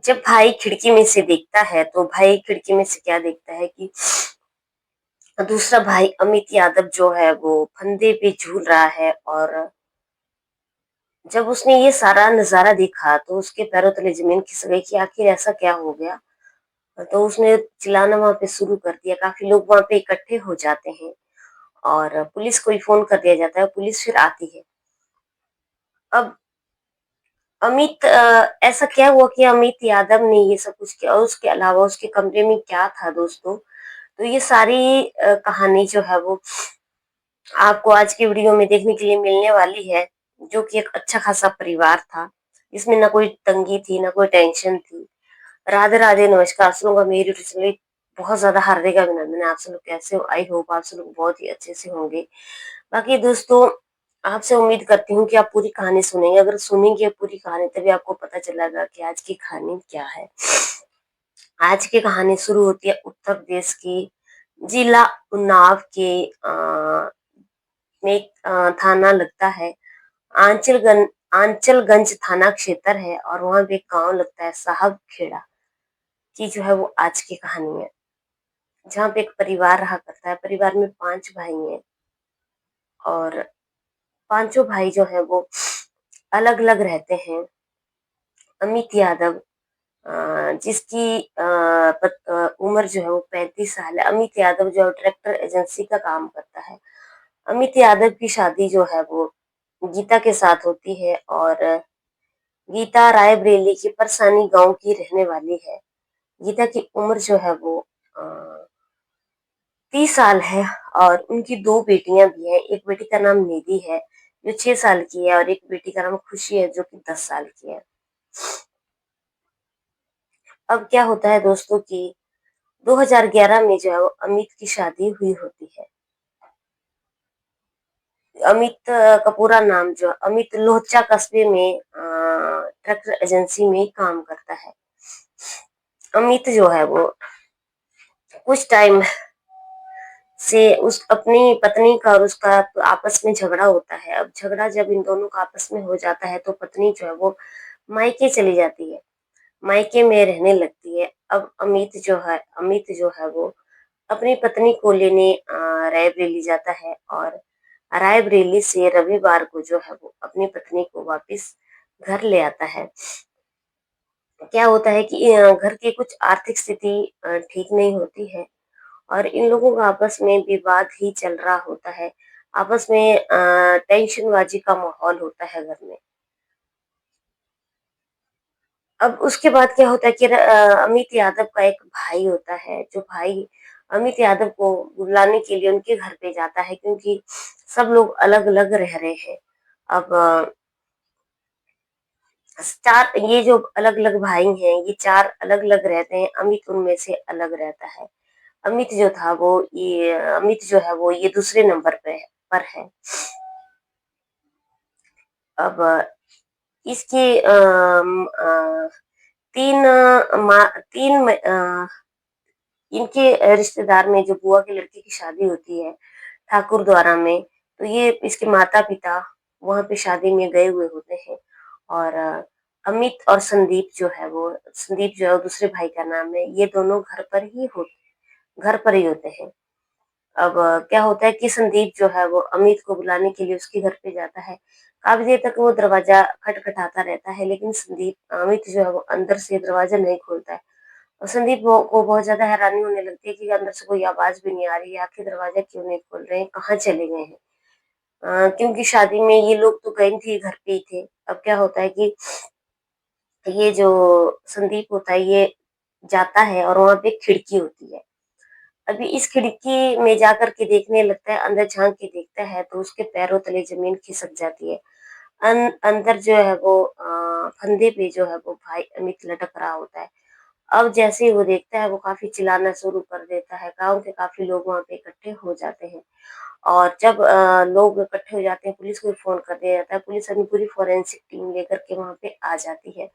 जब भाई खिड़की में से देखता है तो भाई खिड़की में से क्या देखता है कि दूसरा भाई अमित यादव जो है वो फंदे पे झूल रहा है। और जब उसने ये सारा नजारा देखा तो उसके पैरों तले जमीन खिसक गई कि आखिर ऐसा क्या हो गया। तो उसने चिल्लाना वहां पे शुरू कर दिया। काफी लोग वहां पे इकट्ठे हो जाते हैं और पुलिस को ही फोन कर दिया जाता है। पुलिस फिर आती है। अब अमित ऐसा क्या हुआ कि अमित यादव ने ये सब कुछ किया और उसके अलावा उसके कमरे में क्या था दोस्तों। तो ये सारी कहानी जो है वो आपको आज की वीडियो में देखने के लिए मिलने वाली है। जो कि एक अच्छा खासा परिवार था। इसमें ना कोई तंगी थी ना कोई टेंशन थी। राधे राधे, नमस्कार। आप लोगों का मेरी यूट्यूब चैनल बहुत ज्यादा हार्दिक अभिनंदन है। आप सब लोग कैसे हो? आई होप आप सब लोग बहुत ही अच्छे से होंगे। बाकी दोस्तों, आपसे उम्मीद करती हूँ कि आप पूरी कहानी सुनेंगे। अगर सुनेंगे पूरी कहानी तभी आपको पता चलेगा कि आज की कहानी क्या है। आज की कहानी शुरू होती है उत्तर प्रदेश की जिला उन्नाव के में थाना लगता है आंचलगंज। आंचलगंज थाना क्षेत्र है और वहां पे एक गांव लगता है साहब खेड़ा की जो है वो आज की कहानी है। जहाँ पे एक परिवार रहा करता है। परिवार में 5 भाई हैं और पांचों भाई जो है वो अलग अलग रहते हैं। अमित यादव जिसकी उम्र जो है वो 35 साल है। अमित यादव जो है ट्रैक्टर एजेंसी का काम करता है। अमित यादव की शादी जो है वो गीता के साथ होती है और गीता रायबरेली की परसानी गांव की रहने वाली है। गीता की उम्र जो है वो 30 साल है और उनकी 2 बेटियां भी हैं। एक बेटी का नाम निधि है जो 6 साल की है और एक बेटी का नाम खुशी है जो कि 10 साल की है। अब क्या होता है दोस्तों कि 2011 में जो है वो अमित की शादी हुई होती है। अमित का पूरा नाम जो है, अमित लोहचा कस्बे में ट्रैक्टर एजेंसी में काम करता है। अमित जो है वो कुछ टाइम से उस अपनी पत्नी का और उसका आपस में झगड़ा होता है। अब झगड़ा जब इन दोनों का आपस में हो जाता है तो पत्नी जो है वो मायके चली जाती है। मायके में रहने लगती है। अब अमित जो है वो अपनी पत्नी को लेने रायबरेली जाता है और रायबरेली से रविवार को जो है वो अपनी पत्नी को वापस घर ले आता है। क्या होता है कि घर की कुछ आर्थिक स्थिति ठीक नहीं होती है और इन लोगों का आपस में विवाद ही चल रहा होता है। आपस में टेंशनबाजी का माहौल होता है घर में। अब उसके बाद क्या होता है कि अमित यादव का एक भाई होता है। जो भाई अमित यादव को बुलाने के लिए उनके घर पे जाता है क्योंकि सब लोग अलग अलग रह रहे हैं। अब चार ये जो अलग अलग भाई हैं ये 4 अलग अलग रहते हैं। अमित उनमें से अलग रहता है। अमित जो है वो ये दूसरे नंबर पर है। अब इसके तीन इनके रिश्तेदार में जो बुआ की लड़की की शादी होती है ठाकुर द्वारा में। तो ये इसके माता पिता वहां पे शादी में गए हुए होते हैं और अमित और संदीप जो है वो दूसरे भाई का नाम है। ये दोनों घर पर ही होते हैं। अब क्या होता है कि संदीप जो है वो अमित को बुलाने के लिए उसके घर पे जाता है। काफी देर तक वो दरवाजा खटखटाता रहता है लेकिन अमित जो है वो अंदर से दरवाजा नहीं खोलता है। और को बहुत ज्यादा हैरानी होने लगती है कि अंदर से कोई आवाज भी नहीं आ रही है। आखिर दरवाजा क्यों नहीं खोल रहे हैं, कहाँ चले गए हैं। क्योंकि शादी में ये लोग तो गए थे, घर पे ही थे। अब क्या होता है कि ये जो संदीप होता है ये जाता है और वहां पे एक खिड़की होती है। अभी इस खिड़की में जाकर के देखने लगता है, अंदर झांक के देखता है तो उसके पैरों तले जमीन खिसक जाती है। अंदर जो है वो फंदे पे जो है वो भाई अमित लटक रहा होता है। अब जैसे ही वो देखता है वो काफी चिल्लाना शुरू कर देता है। गांव के काफी लोग वहां पे इकट्ठे हो जाते हैं और जब लोग इकट्ठे हो जाते हैं पुलिस को भी फोन कर दिया जाता है। पुलिस अपनी पूरी फोरेंसिक टीम लेकर के वहां पे आ जाती है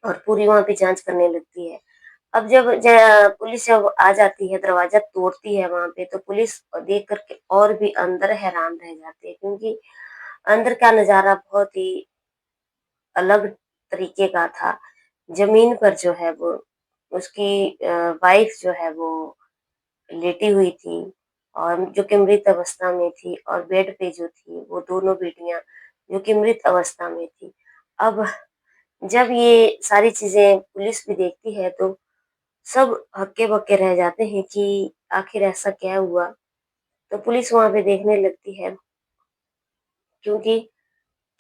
और पूरी वहां पे जांच करने लगती है। अब पुलिस जब आ जाती है, दरवाजा तोड़ती है वहां पे, तो पुलिस देख करके और भी अंदर हैरान रह जाती है क्योंकि अंदर का नजारा बहुत ही अलग तरीके का था। जमीन पर जो है वो उसकी वाइफ जो है वो लेटी हुई थी और जो कि मृत अवस्था में थी, और बेड पे जो थी वो दोनों बेटियां जो कि मृत अवस्था में थी। अब जब ये सारी चीजें पुलिस भी देखती है तो सब हक्के-बक्के रह जाते हैं कि आखिर ऐसा क्या हुआ? तो पुलिस वहाँ पे देखने लगती है, क्योंकि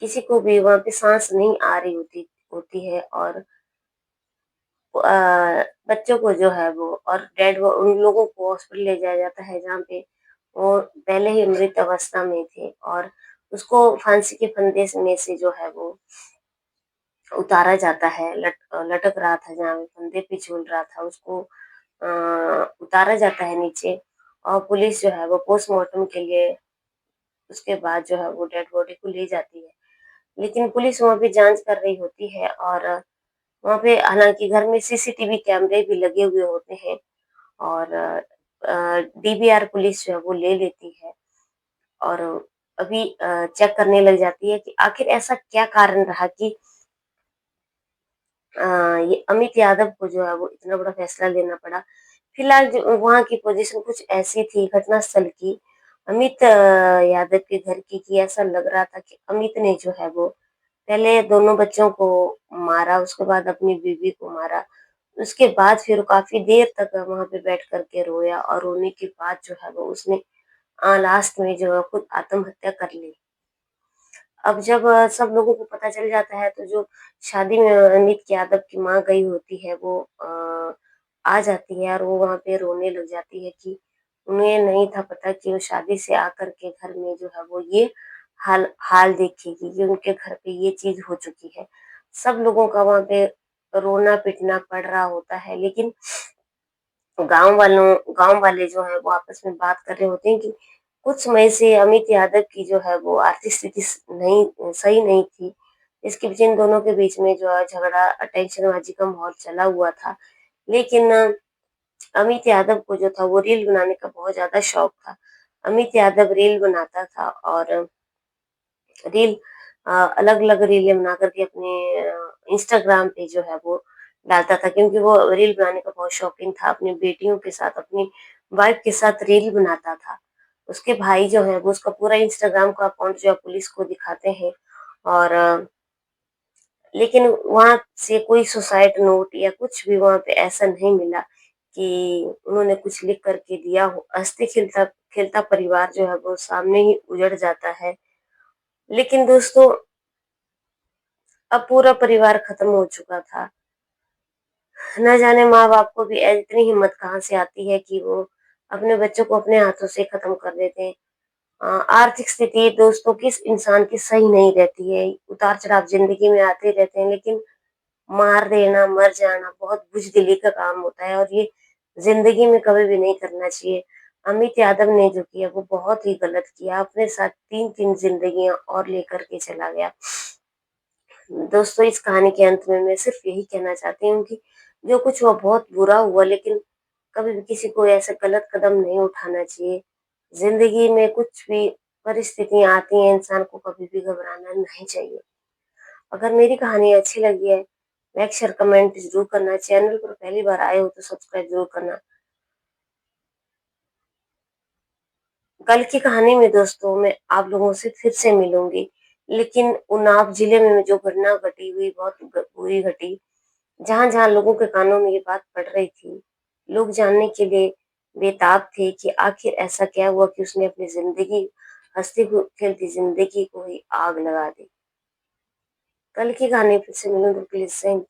किसी को भी वहाँ पे साँस नहीं आ रही होती होती है, और बच्चों को जो है वो और उन लोगों को हॉस्पिटल ले जाया जाता है जहाँ पे वो पहले ही मृत अवस्था में थे, और उसको फांसी के फंदे में से जो है वो उतारा जाता है। लटक रहा था जहाँ पे फंदे पे झूल रहा था, उसको उतारा जाता है नीचे, और पुलिस जो है वो पोस्टमार्टम के लिए उसके बाद जो है वो डेड बॉडी को ले जाती है। लेकिन पुलिस वहाँ पे जाँच कर रही होती है, और वहाँ पे हालाँकि घर में सीसीटीवी कैमरे भी लगे हुए होते हैं, और डीवीआर पुलिस जो है वो ले लेती है, और अभी चेक करने लग जाती है कि आखिर ऐसा क्या कारण रहा कि अ, ये अमित यादव को जो है वो इतना बड़ा फैसला लेना पड़ा। फिलहाल जो वहाँ की पोजीशन कुछ ऐसी थी घटनास्थल की, अमित यादव के घर की, कि ऐसा लग रहा था कि अमित ने जो है वो पहले दोनों बच्चों को मारा, उसके बाद अपनी बीवी को मारा। उसके बाद फिर काफ़ी देर तक वहाँ पे बैठ कर के रोया, और रोने के बाद जो है वो उसने लास्ट में जो है खुद आत्महत्या कर ली। अब जब सब लोगों को पता चल जाता है तो जो शादी में अमित यादव की माँ गई होती है वो आ जाती है, और वो वहाँ पे रोने लग जाती है कि उन्हें नहीं था पता कि वो शादी से आकर के घर में जो है वो ये हाल हाल देखेगी, कि उनके घर पे ये चीज़ हो चुकी है। सब लोगों का वहाँ पे रोना-पीटना पड़ रहा होता है, लेकिन गाँव वाले जो हैं वो आपस में बात कर रहे होते हैं कि कुछ समय से अमित यादव की जो है वो आर्थिक स्थिति सही नहीं थी। इसके बीच इन दोनों के बीच में जो है झगड़ा, टेंशनबाजी का माहौल चला हुआ था। लेकिन अमित यादव को जो था वो रील बनाने का बहुत ज़्यादा शौक था। अमित यादव रील बनाता था, और रील अलग-अलग रीलें बना कर के अपने इंस्टाग्राम पे जो है वो डालता था, क्योंकि वो रील बनाने का बहुत शौकीन था। अपनी बेटियों के साथ, अपनी वाइफ के साथ रील बनाता था। उसके भाई जो हैं वो उसका पूरा इंस्टाग्राम का अकाउंट जो है पुलिस को दिखाते हैं, और लेकिन वहाँ से कोई सुसाइड नोट या कुछ भी वहाँ पे ऐसा नहीं मिला कि उन्होंने कुछ लिख कर के दिया हो। हँसते-खिलता खिलता परिवार जो है वो सामने ही उजड़ जाता है। लेकिन दोस्तों, अब पूरा परिवार खत्म हो चुका था। ना जाने माँ-बाप को भी इतनी हिम्मत कहाँ से आती है कि वो अपने बच्चों को अपने हाथों से खत्म कर देते हैं। आर्थिक स्थिति दोस्तों किस इंसान की सही नहीं रहती है। उतार-चढ़ाव ज़िंदगी में आते रहते हैं, लेकिन मार देना, मर जाना बहुत बुज़दिली का काम होता है, और ये ज़िंदगी में कभी भी नहीं करना चाहिए। अमित यादव ने जो किया वो बहुत ही गलत किया। अपने साथ 3-3 ज़िंदगियाँ और लेकर के चला गया। दोस्तों, इस कहानी के अंत में मैं सिर्फ यही कहना चाहती हूँ कि जो कुछ हुआ बहुत बुरा हुआ, लेकिन कभी भी किसी को ऐसा गलत कदम नहीं उठाना चाहिए। ज़िंदगी में कुछ भी परिस्थितियाँ आती हैं, इंसान को कभी भी घबराना नहीं चाहिए। अगर मेरी कहानी अच्छी लगी है, लाइक, शेयर, कमेंट ज़रूर करना। चैनल पर पहली बार आए हो तो सब्सक्राइब ज़रूर करना। कल की कहानी में दोस्तों मैं आप लोगों से फिर से मिलूँगी, लेकिन उन्नाव ज़िले में जो घटना घटी हुई बहुत बुरी घटी। जहाँ-जहाँ लोगों के कानों में ये बात पड़ रही थी, लोग जानने के लिए बेताब थे कि आखिर ऐसा क्या हुआ कि उसने अपनी ज़िंदगी, हँसती-खेलती ज़िंदगी को ही आग लगा दी। कल की कहानी फिर से मिलूँ तो प्लीज़ सेंड